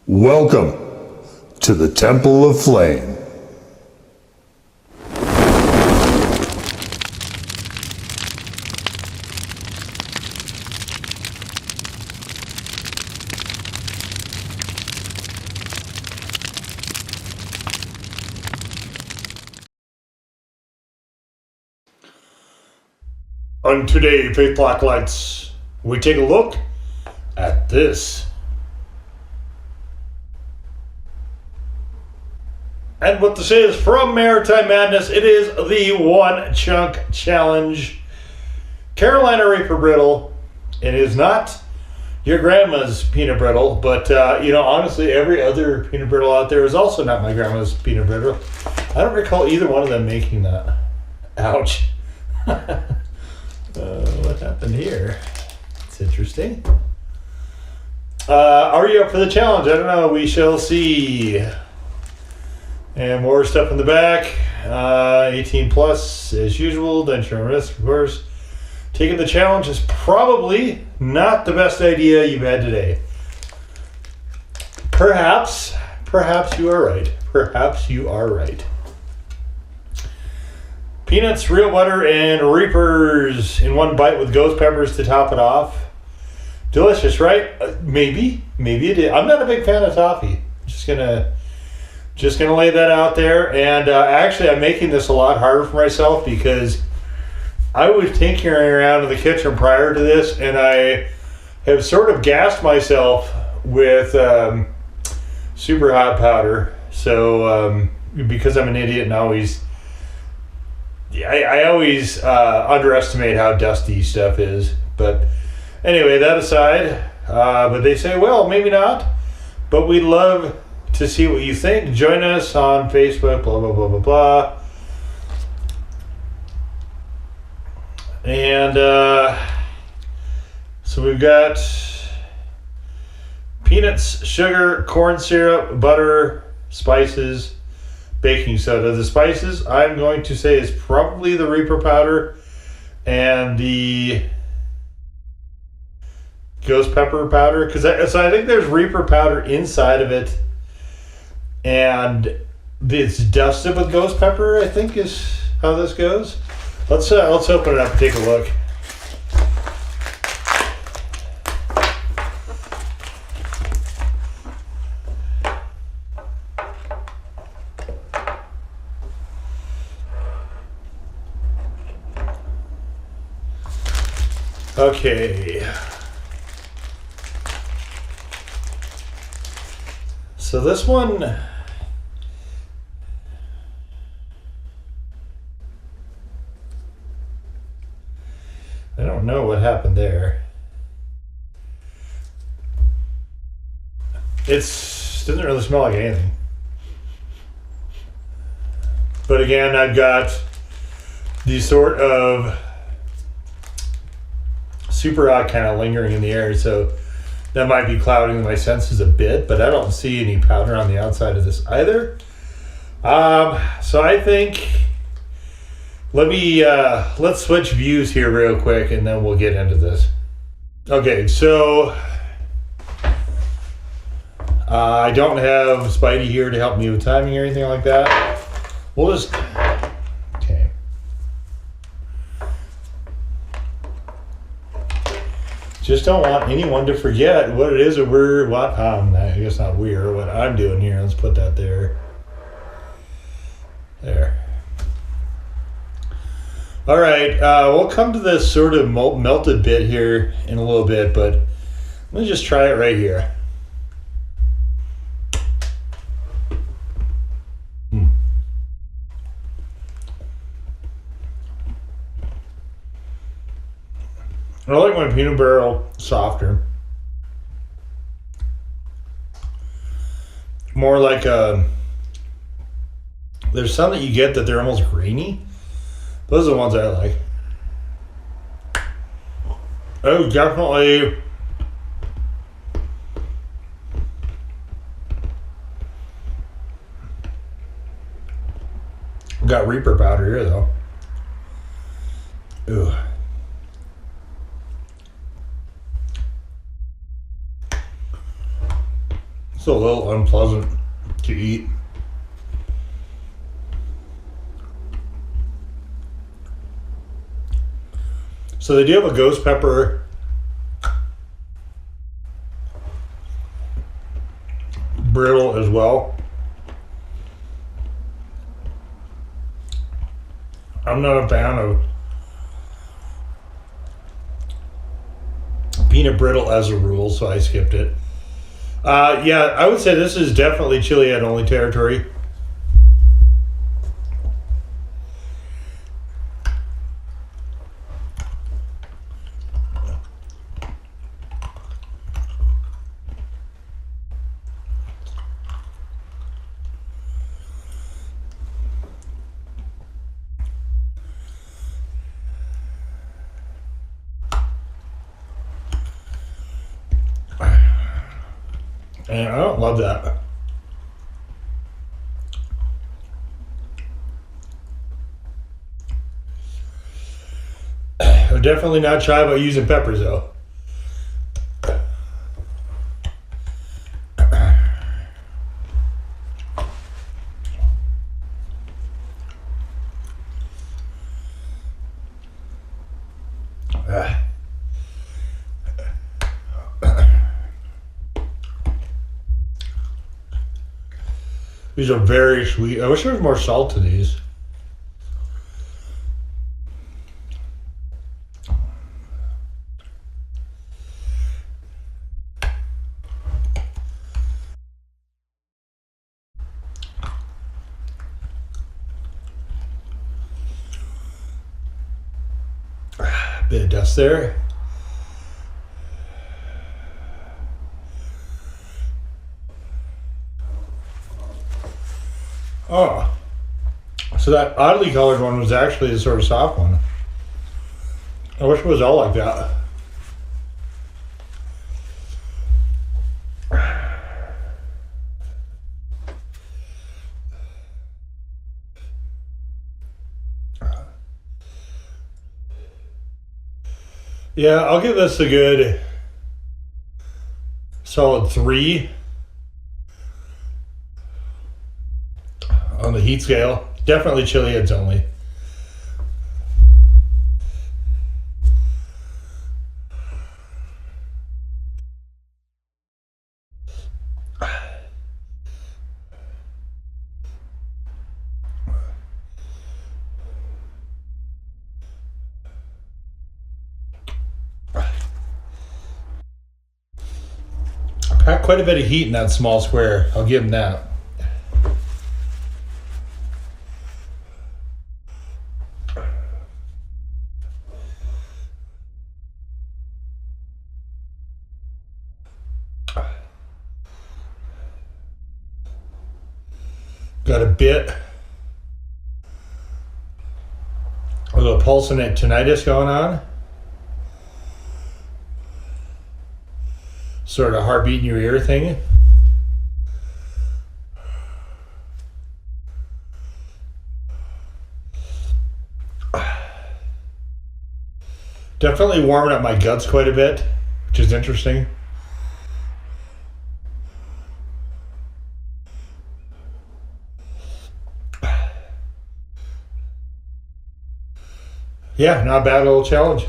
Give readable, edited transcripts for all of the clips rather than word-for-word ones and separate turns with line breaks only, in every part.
Welcome to the Temple of Flame. On today, Faith Blacklights, we take a look at this. And what this is from Maritime Madness, it is the One Chunk Challenge. Carolina Reaper Brittle. It is not your grandma's peanut brittle, but honestly, every other peanut brittle out there is also not my grandma's peanut brittle. I don't recall either one of them making that. Ouch. What happened here? It's interesting. Are you up for the challenge? I don't know. We shall see. And more stuff in the back. 18 plus as usual. Then share risk, of course. Taking the challenge is probably not the best idea you've had today. Perhaps you are right. Perhaps you are right. Peanuts, real butter, and Reapers in one bite with ghost peppers to top it off. Delicious, right? Maybe it is. I'm not a big fan of toffee. Just gonna lay that out there. And actually, I'm making this a lot harder for myself because I was tinkering around in the kitchen prior to this, and I have sort of gassed myself with super hot powder. So because I'm an idiot and I always underestimate how dusty stuff is. But anyway, that aside, but they say, well, maybe not. But we'd love to see what you think. Join us on Facebook, blah, blah, blah, blah, blah. And so we've got peanuts, sugar, corn syrup, butter, spices, baking soda. The spices I'm going to say is probably the Reaper powder and the ghost pepper powder. So I think there's Reaper powder inside of it. And it's dusted with ghost pepper, I think is how this goes. Let's open it up and take a look. Okay. So this one, I don't know what happened there. It doesn't really smell like anything. But again, I've got the sort of super hot kind of lingering in the air, so that might be clouding my senses a bit, but I don't see any powder on the outside of this either. So I think let's switch views here real quick and then we'll get into this. Okay, so I don't have Spidey here to help me with timing or anything like that. We'll just, okay. Just don't want anyone to forget what it is that I guess not what I'm doing here. Let's put that there. There. All right, we'll come to this sort of melted bit here in a little bit, but let me just try it right here. I like my peanut barrel softer. More like there's some that you get that they're almost grainy. Those are the ones I like. Oh, definitely. Got Reaper powder here though. Ooh. It's a little unpleasant to eat. So they do have a ghost pepper brittle as well. I'm not a fan of peanut brittle as a rule, so I skipped it. Yeah, I would say this is definitely chili head only territory. And I don't love that. I would definitely not try about using peppers though. These are very sweet. I wish there was more salt to these. Bit of dust there. Oh, so that oddly colored one was actually the sort of soft one. I wish it was all like that. Yeah, I'll give this a good solid 3 on the heat scale. Definitely chili heads only. Got quite a bit of heat in that small square. I'll give them that. Got a bit of a pulsing tinnitus going on. Sort of heartbeat in your ear thing. Definitely warming up my guts quite a bit, which is interesting. Yeah, not a bad little challenge.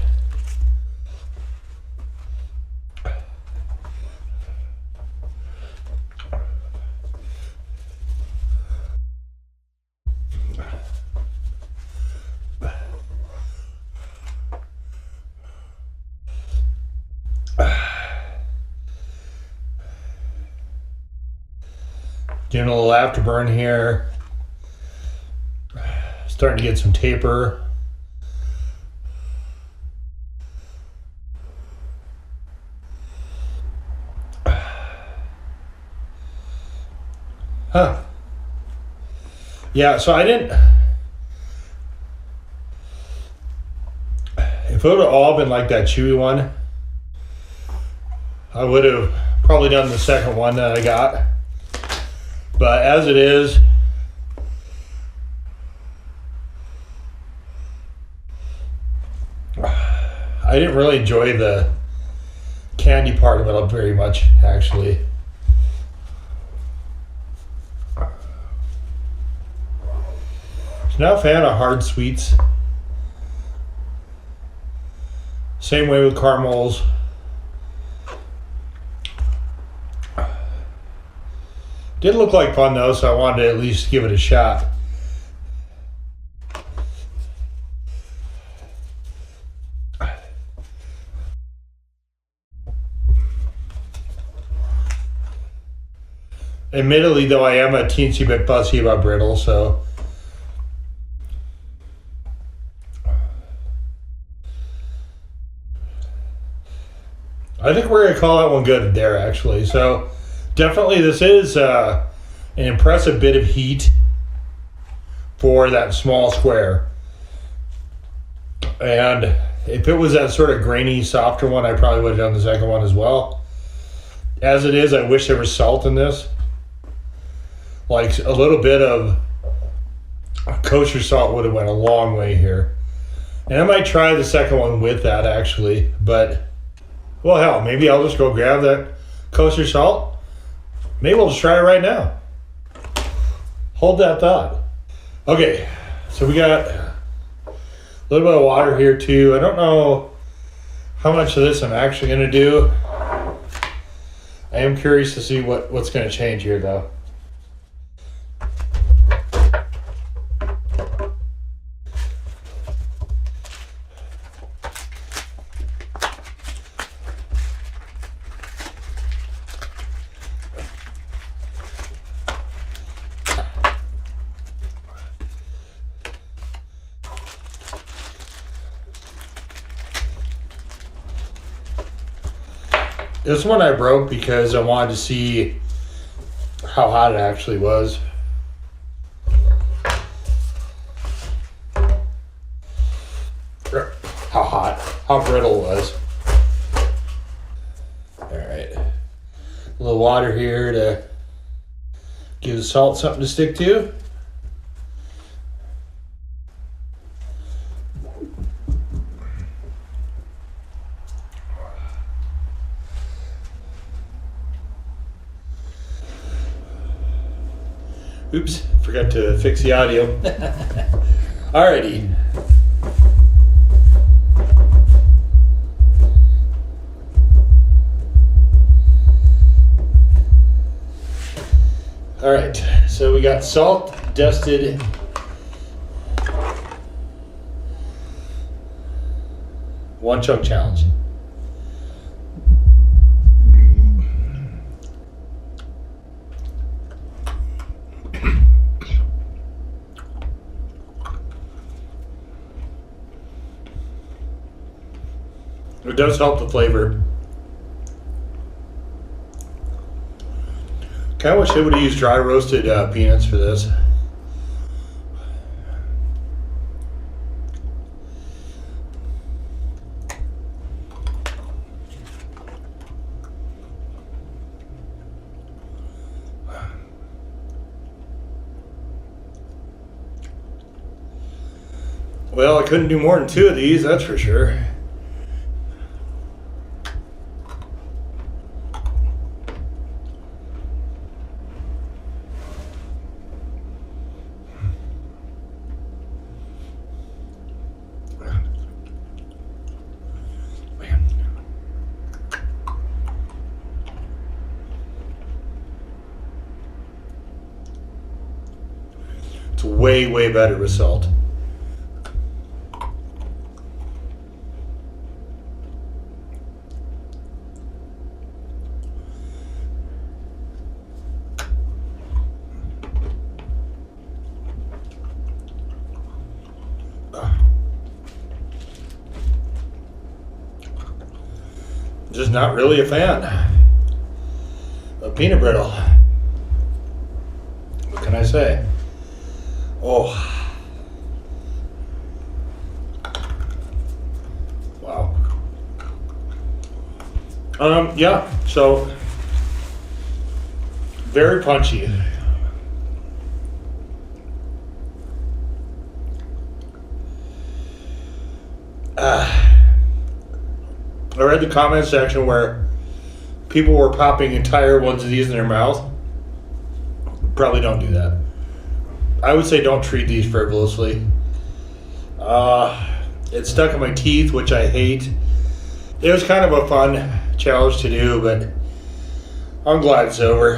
Doing a little afterburn here. Starting to get some taper. Huh. Yeah, so I didn't. If it would have all been like that chewy one, I would have probably done the second one that I got. But as it is, I didn't really enjoy the candy part of it very much, actually. So not a fan of hard sweets. Same way with caramels. Did look like fun though, so I wanted to at least give it a shot. Admittedly, though, I am a teensy bit fussy about brittle, so I think we're gonna call that one good there, actually. So definitely, this is an impressive bit of heat for that small square. And if it was that sort of grainy, softer one, I probably would have done the second one as well. As it is, I wish there was salt in this. Like a little bit of kosher salt would have went a long way here. And I might try the second one with that, actually. But, well, hell, maybe I'll just go grab that kosher salt. Maybe we'll just try it right now. Hold that thought. Okay, so we got a little bit of water here too. I don't know how much of this I'm actually going to do. I am curious to see what's going to change here though. This one I broke because I wanted to see how hot it actually was. How brittle it was. Alright. A little water here to give the salt something to stick to. Oops, forgot to fix the audio. Alrighty. Alright, so we got salt dusted. One chunk challenge. It does help the flavor. Kind of wish they would have used dry roasted peanuts for this. Well, I couldn't do more than 2 of these, that's for sure. It's way, way better with salt. Just not really a fan of peanut brittle. What can I say? Oh. Wow. Yeah, so very punchy. I read the comment section where people were popping entire ones of these in their mouth. Probably don't do that. I would say don't treat these frivolously. It stuck in my teeth, which I hate. It was kind of a fun challenge to do, but I'm glad it's over.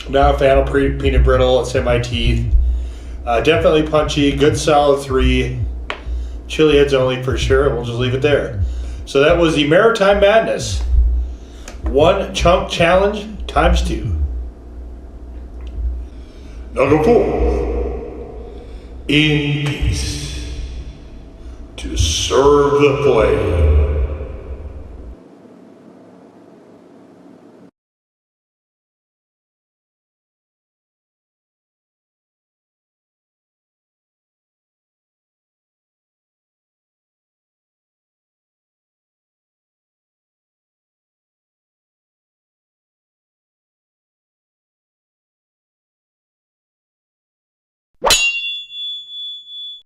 I'm not a fan of peanut brittle. It's in my teeth. Definitely punchy. Good solid 3. Chili heads only for sure. We'll just leave it there. So that was the Maritime Madness. 1 chunk challenge times 2. Number 4. In peace. To serve the flame.